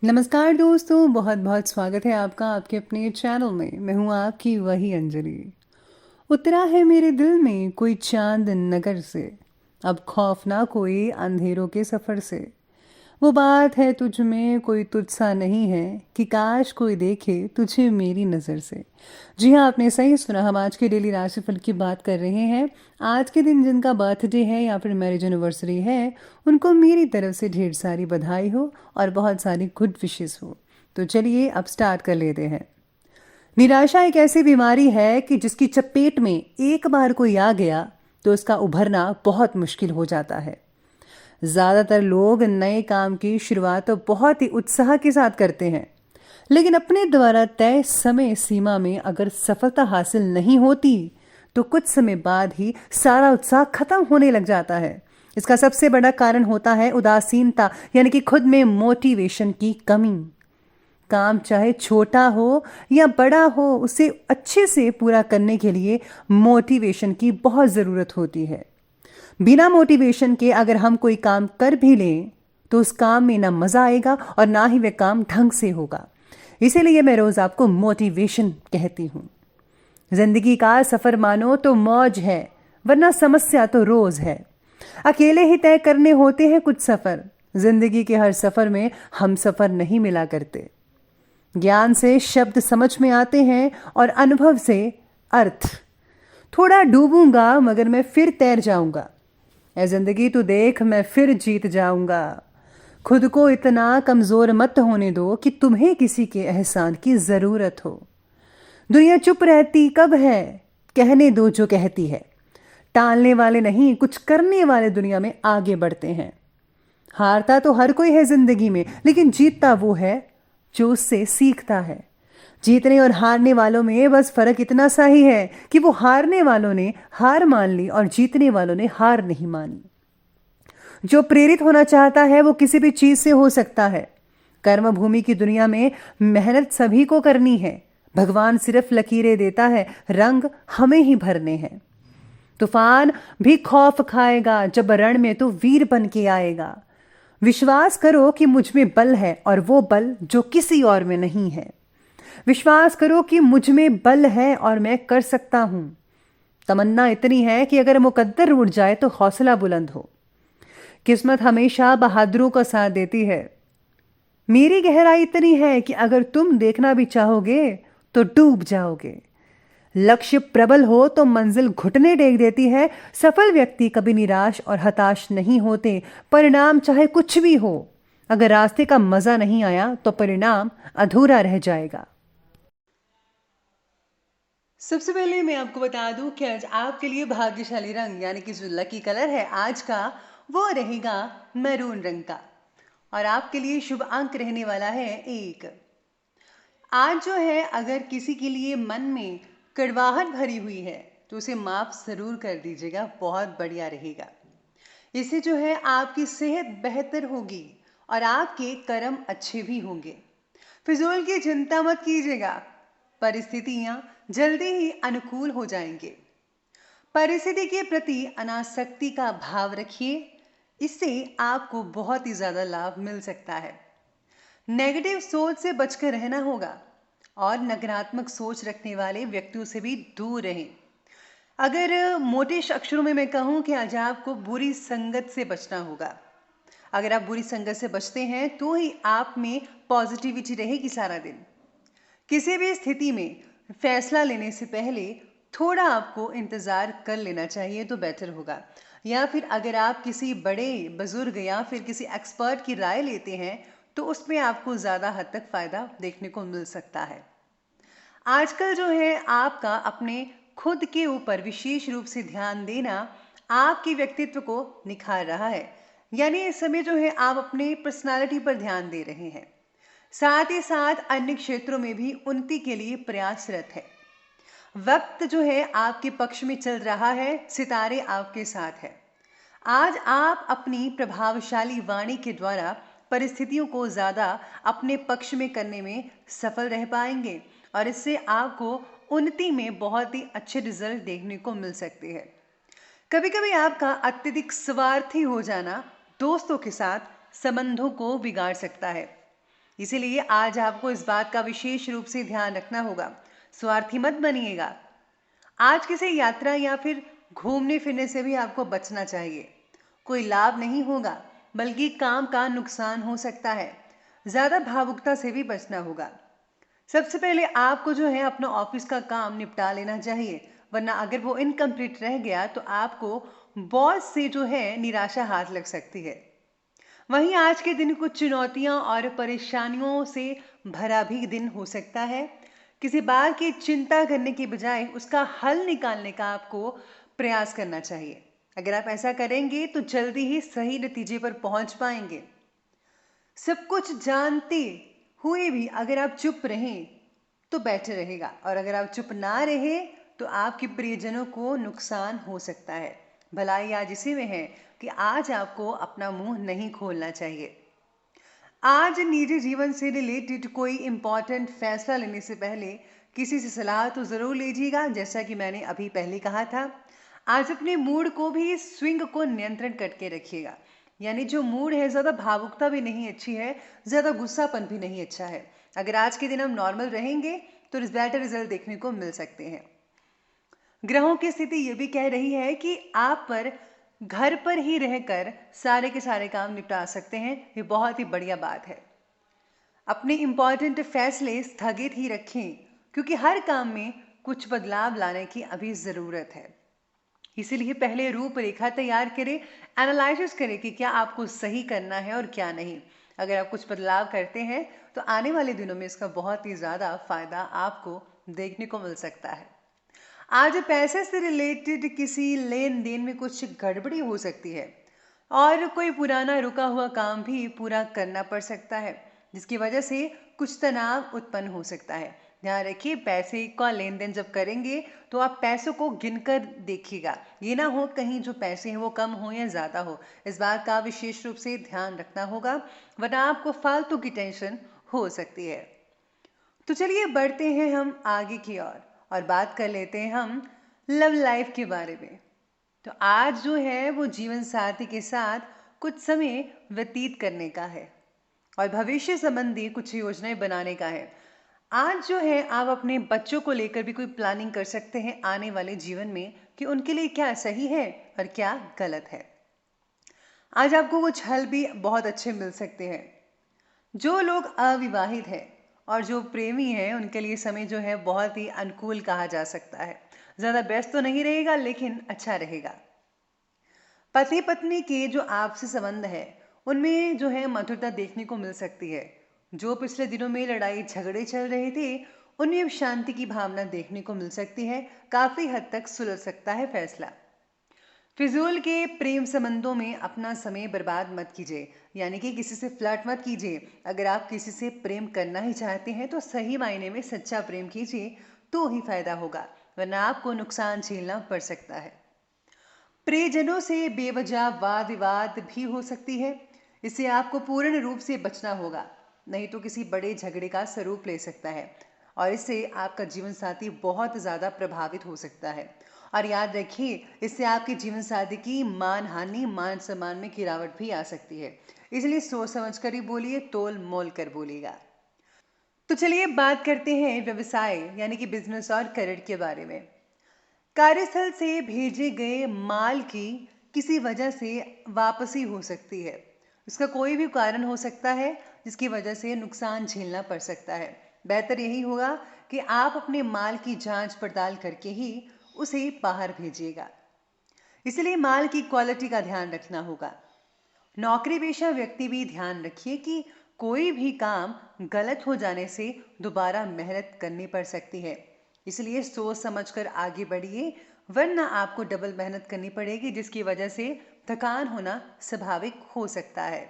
नमस्कार दोस्तों, बहुत बहुत स्वागत है आपका आपके अपने चैनल में। मैं हूँ आपकी वही अंजलि। उतरा है मेरे दिल में कोई चांद नगर से, अब खौफ ना कोई अंधेरों के सफ़र से। वो बात है तुझ में कोई तुझसा नहीं है कि काश कोई देखे तुझे मेरी नज़र से। जी हाँ, आपने सही सुना। हम आज के डेली राशिफल की बात कर रहे हैं। आज के दिन जिनका बर्थडे है या फिर मैरिज एनिवर्सरी है, उनको मेरी तरफ से ढेर सारी बधाई हो और बहुत सारी गुड विशेस हो। तो चलिए अब स्टार्ट कर लेते हैं। निराशा एक ऐसी बीमारी है कि जिसकी चपेट में एक बार कोई आ गया तो उसका उभरना बहुत मुश्किल हो जाता है। ज़्यादातर लोग नए काम की शुरुआत तो बहुत ही उत्साह के साथ करते हैं, लेकिन अपने द्वारा तय समय सीमा में अगर सफलता हासिल नहीं होती तो कुछ समय बाद ही सारा उत्साह खत्म होने लग जाता है। इसका सबसे बड़ा कारण होता है उदासीनता, यानी कि खुद में मोटिवेशन की कमी। काम चाहे छोटा हो या बड़ा हो, उसे अच्छे से पूरा करने के लिए मोटिवेशन की बहुत ज़रूरत होती है। बिना मोटिवेशन के अगर हम कोई काम कर भी लें तो उस काम में ना मज़ा आएगा और ना ही वह काम ढंग से होगा। इसीलिए मैं रोज़ आपको मोटिवेशन कहती हूँ। जिंदगी का सफ़र मानो तो मौज है, वरना समस्या तो रोज़ है। अकेले ही तय करने होते हैं कुछ सफ़र। जिंदगी के हर सफ़र में हम सफ़र नहीं मिला करते। ज्ञान से शब्द समझ में आते हैं और अनुभव से अर्थ। थोड़ा डूबूंगा मगर मैं फिर तैर जाऊंगा। ऐ जिंदगी तू देख, मैं फिर जीत जाऊंगा। खुद को इतना कमजोर मत होने दो कि तुम्हें किसी के एहसान की जरूरत हो। दुनिया चुप रहती कब है, कहने दो जो कहती है। टालने वाले नहीं, कुछ करने वाले दुनिया में आगे बढ़ते हैं। हारता तो हर कोई है जिंदगी में, लेकिन जीतता वो है जो उससे सीखता है। जीतने और हारने वालों में बस फर्क इतना सा ही है कि वो हारने वालों ने हार मान ली और जीतने वालों ने हार नहीं मानी। जो प्रेरित होना चाहता है वो किसी भी चीज से हो सकता है। कर्म भूमि की दुनिया में मेहनत सभी को करनी है। भगवान सिर्फ लकीरें देता है, रंग हमें ही भरने हैं। तूफान भी खौफ खाएगा जब रण में तो वीर बन के आएगा। विश्वास करो कि मुझ में बल है और वो बल जो किसी और में नहीं है। विश्वास करो कि मुझ में बल है और मैं कर सकता हूं। तमन्ना इतनी है कि अगर मुकद्दर उड़ जाए तो हौसला बुलंद हो। किस्मत हमेशा बहादुरों का साथ देती है। मेरी गहराई इतनी है कि अगर तुम देखना भी चाहोगे तो डूब जाओगे। लक्ष्य प्रबल हो तो मंजिल घुटने टेक देती है। सफल व्यक्ति कभी निराश और हताश नहीं होते। परिणाम चाहे कुछ भी हो, अगर रास्ते का मजा नहीं आया तो परिणाम अधूरा रह जाएगा। सबसे पहले मैं आपको बता दूं कि आज आपके लिए भाग्यशाली रंग यानी कि जो लकी कलर है आज का, वो रहेगा मैरून रंग का। और आपके लिए शुभ अंक रहने वाला है 1। आज जो है, अगर किसी के लिए मन में कड़वाहट भरी हुई है तो उसे माफ जरूर कर दीजिएगा, बहुत बढ़िया रहेगा। इससे जो है आपकी सेहत बेहतर होगी और आपके कर्म अच्छे भी होंगे। फिजूल की चिंता मत कीजिएगा, परिस्थितियां जल्दी ही अनुकूल हो जाएंगे। परिस्थिति के प्रति अनासक्ति का भाव रखिए, इससे आपको बहुत ही ज्यादा लाभ मिल सकता है। नेगेटिव सोच से बचकर रहना होगा और नकारात्मक सोच रखने वाले व्यक्तियों से भी दूर रहें। अगर मोटे अक्षरों में मैं कहूं कि आज आपको बुरी संगत से बचना होगा। अगर आप बुरी संगत से बचते हैं तो ही आप में पॉजिटिविटी रहेगी सारा दिन। किसी भी स्थिति में फैसला लेने से पहले थोड़ा आपको इंतज़ार कर लेना चाहिए तो बेटर होगा। या फिर अगर आप किसी बड़े बुजुर्ग या फिर किसी एक्सपर्ट की राय लेते हैं तो उसमें आपको ज़्यादा हद तक फ़ायदा देखने को मिल सकता है। आजकल जो है आपका अपने खुद के ऊपर विशेष रूप से ध्यान देना आपके व्यक्तित्व को निखार रहा है। यानी इस समय जो है आप अपने पर्सनालिटी पर ध्यान दे रहे हैं, साथ ही साथ अन्य क्षेत्रों में भी उन्नति के लिए प्रयासरत है। वक्त जो है आपके पक्ष में चल रहा है, सितारे आपके साथ है। आज आप अपनी प्रभावशाली वाणी के द्वारा परिस्थितियों को ज्यादा अपने पक्ष में करने में सफल रह पाएंगे और इससे आपको उन्नति में बहुत ही अच्छे रिजल्ट देखने को मिल सकते हैं। कभी कभी आपका अत्यधिक स्वार्थी हो जाना दोस्तों के साथ संबंधों को बिगाड़ सकता है। इसीलिए आज आपको इस बात का विशेष रूप से ध्यान रखना होगा। स्वार्थी मत बनिएगा। आज किसी यात्रा या फिर घूमने फिरने से भी आपको बचना चाहिए। कोई लाभ नहीं होगा, बल्कि काम का नुकसान हो सकता है। ज्यादा भावुकता से भी बचना होगा। सबसे पहले आपको जो है अपना ऑफिस का काम निपटा लेना चाहिए, वरना अगर वो इनकम्प्लीट रह गया तो आपको बॉस से जो है निराशा हाथ लग सकती है। वहीं आज के दिन कुछ चुनौतियां और परेशानियों से भरा भी दिन हो सकता है। किसी बात की चिंता करने की बजाय उसका हल निकालने का आपको प्रयास करना चाहिए। अगर आप ऐसा करेंगे तो जल्दी ही सही नतीजे पर पहुंच पाएंगे। सब कुछ जानते हुए भी अगर आप चुप रहें तो बेटर रहेगा, और अगर आप चुप ना रहे तो आपके प्रियजनों को नुकसान हो सकता है। भलाई आज इसी में है कि आज आपको अपना मुंह नहीं खोलना चाहिए। आज निजी जीवन से रिलेटेड कोई इंपॉर्टेंट फैसला लेने से पहले किसी से सलाह तो जरूर लीजिएगा, जैसा कि मैंने अभी पहले कहा था। आज अपने मूड को भी, स्विंग को नियंत्रण करके रखिएगा। यानी जो मूड है, ज्यादा भावुकता भी नहीं अच्छी है, ज्यादा गुस्सापन भी नहीं अच्छा है। अगर आज के दिन हम नॉर्मल रहेंगे तो बेटर रिजल्ट देखने को मिल सकते हैं। ग्रहों की स्थिति ये भी कह रही है कि आप पर घर पर ही रहकर सारे के सारे काम निपटा सकते हैं। ये बहुत ही बढ़िया बात है। अपने इंपॉर्टेंट फैसले स्थगित ही रखें, क्योंकि हर काम में कुछ बदलाव लाने की अभी जरूरत है। इसीलिए पहले रूपरेखा तैयार करें, एनालिसिस करें कि क्या आपको सही करना है और क्या नहीं। अगर आप कुछ बदलाव करते हैं तो आने वाले दिनों में इसका बहुत ही ज्यादा फायदा आपको देखने को मिल सकता है। आज पैसे से रिलेटेड किसी लेन देन में कुछ गड़बड़ी हो सकती है, और कोई पुराना रुका हुआ काम भी पूरा करना पड़ सकता है, जिसकी वजह से कुछ तनाव उत्पन्न हो सकता है। ध्यान रखिए, पैसे का लेन देन जब करेंगे तो आप पैसों को गिनकर देखिएगा। ये ना हो कहीं जो पैसे हैं वो कम हो या ज्यादा हो। इस बात का विशेष रूप से ध्यान रखना होगा, वरना आपको फालतू की टेंशन हो सकती है। तो चलिए बढ़ते हैं हम आगे की ओर और बात कर लेते हैं हम लव लाइफ के बारे में। तो आज जो है वो जीवन साथी के साथ कुछ समय व्यतीत करने का है और भविष्य संबंधी कुछ योजनाएं बनाने का है। आज जो है आप अपने बच्चों को लेकर भी कोई प्लानिंग कर सकते हैं आने वाले जीवन में, कि उनके लिए क्या सही है और क्या गलत है। आज आपको कुछ हल भी बहुत अच्छे मिल सकते हैं। जो लोग अविवाहित हैं और जो प्रेमी हैं, उनके लिए समय जो है बहुत ही अनुकूल कहा जा सकता है। ज्यादा व्यस्त तो नहीं रहेगा, लेकिन अच्छा रहेगा। पति पत्नी के जो आपसी संबंध है उनमें जो है मधुरता देखने को मिल सकती है। जो पिछले दिनों में लड़ाई झगड़े चल रहे थे, उनमें अब शांति की भावना देखने को मिल सकती है। काफी हद तक सुलझ सकता है फैसला। फिजूल के प्रेम संबंधों में अपना समय बर्बाद मत कीजिए, यानी कि किसी से फ्लर्ट मत कीजिए। अगर आप किसी से प्रेम करना ही चाहते हैं तो सही मायने में सच्चा प्रेम कीजिए, तो ही फायदा होगा, वरना आपको नुकसान झेलना पड़ सकता है। प्रियजनों से बेवजह वाद विवाद भी हो सकती है। इससे आपको पूर्ण रूप से बचना होगा, नहीं तो किसी बड़े झगड़े का स्वरूप ले सकता है और इससे आपका जीवन साथी बहुत ज्यादा प्रभावित हो सकता है। और याद रखिए, इससे आपके जीवन साथी की मान हानि, मान सम्मान में गिरावट भी आ सकती है। इसलिए सोच समझ कर ही बोलिए, तोल मोल कर बोलिएगा। तो चलिए बात करते हैं व्यवसाय यानी कि बिजनेस और करियर के बारे में। कार्यस्थल से भेजे गए माल की किसी वजह से वापसी हो सकती है। इसका कोई भी कारण हो सकता है जिसकी वजह से नुकसान झेलना पड़ सकता है। बेहतर यही होगा कि आप अपने माल की जांच पड़ताल करके ही उसे बाहर भेजिएगा। इसलिए माल की क्वालिटी का ध्यान रखना होगा। नौकरी पेशा व्यक्ति भी ध्यान रखिए कि कोई भी काम गलत हो जाने से दोबारा मेहनत करनी पड़ सकती है। इसलिए सोच समझकर आगे बढ़िए, वरना आपको डबल मेहनत करनी पड़ेगी, जिसकी वजह से थकान होना स्वाभाविक हो सकता है।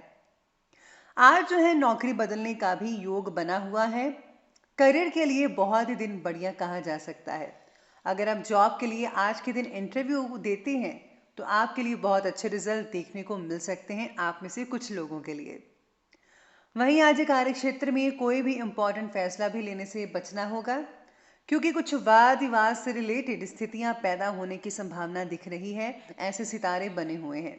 आज जो है नौकरी बदलने का भी योग बना हुआ है। करियर के लिए बहुत ही दिन बढ़िया कहा जा सकता है। अगर आप जॉब के लिए आज के दिन इंटरव्यू देते हैं तो आपके लिए बहुत अच्छे रिजल्ट देखने को मिल सकते हैं, आप में से कुछ लोगों के लिए। वहीं आज कार्य क्षेत्र में कोई भी इंपॉर्टेंट फैसला भी लेने से बचना होगा, क्योंकि कुछ वाद विवाद से रिलेटेड स्थितियां पैदा होने की संभावना दिख रही है। ऐसे सितारे बने हुए हैं।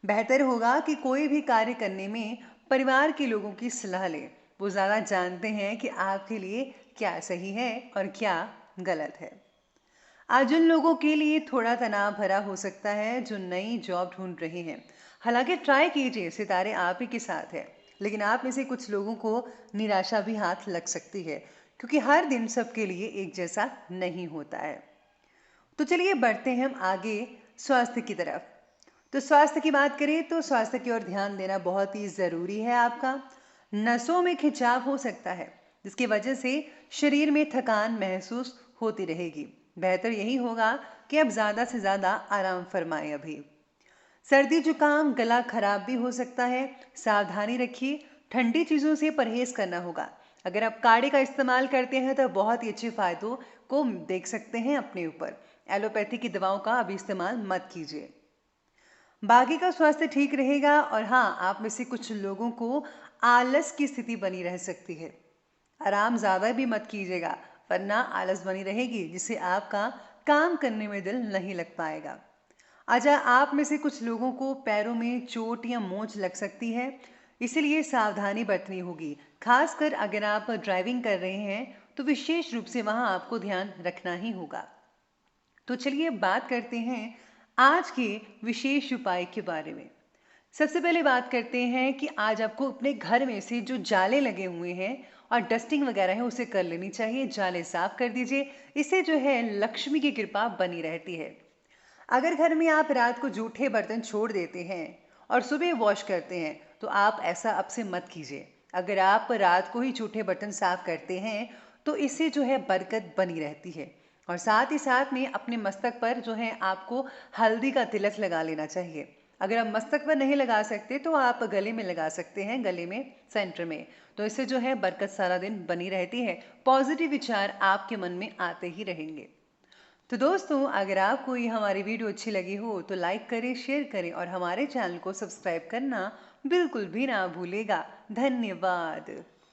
बेहतर होगा कि कोई भी कार्य करने में परिवार के लोगों की सलाह लें, वो ज़्यादा जानते हैं कि आपके लिए क्या सही है और क्या गलत है। आज उन लोगों के लिए थोड़ा तनाव भरा हो सकता है जो नई जॉब ढूंढ रहे हैं। हालांकि ट्राई कीजिए, सितारे आप ही के साथ है। लेकिन आप में से कुछ लोगों को निराशा भी हाथ लग सकती है, क्योंकि हर दिन सबके लिए एक जैसा नहीं होता है। तो चलिए बढ़ते हैं हम आगे स्वास्थ्य की तरफ। तो स्वास्थ्य की बात करें तो स्वास्थ्य की ओर ध्यान देना बहुत ही ज़रूरी है आपका। नसों में खिंचाव हो सकता है, जिसकी वजह से शरीर में थकान महसूस होती रहेगी। बेहतर यही होगा कि अब ज़्यादा से ज़्यादा आराम फरमाएं। अभी सर्दी जुकाम गला खराब भी हो सकता है, सावधानी रखिए। ठंडी चीज़ों से परहेज करना होगा। अगर आप काढ़े का इस्तेमाल करते हैं तो बहुत ही अच्छे फायदों को देख सकते हैं अपने ऊपर। एलोपैथी की दवाओं का अभी इस्तेमाल मत कीजिए। बाकी का स्वास्थ्य ठीक रहेगा। और हाँ, आप में से कुछ लोगों को आलस की स्थिति बनी रह सकती है। आराम ज़्यादा भी मत कीजिएगा, वरना आलस बनी रहेगी, जिससे आपका काम करने में दिल नहीं लग पाएगा। अच्छा, आप में से कुछ लोगों को पैरों में चोट या मोच लग सकती है, इसीलिए सावधानी बरतनी होगी। खासकर अगर आप ड्राइविंग कर रहे हैं तो विशेष रूप से वहाँ आपको ध्यान रखना ही होगा। तो चलिए बात करते हैं आज के विशेष उपाय के बारे में। सबसे पहले बात करते हैं कि आज आपको अपने घर में से जो जाले लगे हुए हैं और डस्टिंग वगैरह है उसे कर लेनी चाहिए। जाले साफ कर दीजिए, इससे जो है लक्ष्मी की कृपा बनी रहती है। अगर घर में आप रात को जूठे बर्तन छोड़ देते हैं और सुबह वॉश करते हैं तो आप ऐसा अब से मत कीजिए। अगर आप रात को ही जूठे बर्तन साफ करते हैं तो इससे जो है बरकत बनी रहती है। और साथ ही साथ में अपने मस्तक पर जो है आपको हल्दी का तिलक लगा लेना चाहिए। अगर आप मस्तक पर नहीं लगा सकते तो आप गले में लगा सकते हैं, गले में सेंटर में। तो इससे जो है बरकत सारा दिन बनी रहती है। पॉजिटिव विचार आपके मन में आते ही रहेंगे। तो दोस्तों, अगर आपको ये हमारी वीडियो अच्छी लगी हो तो लाइक करें, शेयर करें और हमारे चैनल को सब्सक्राइब करना बिल्कुल भी ना भूलेगा। धन्यवाद।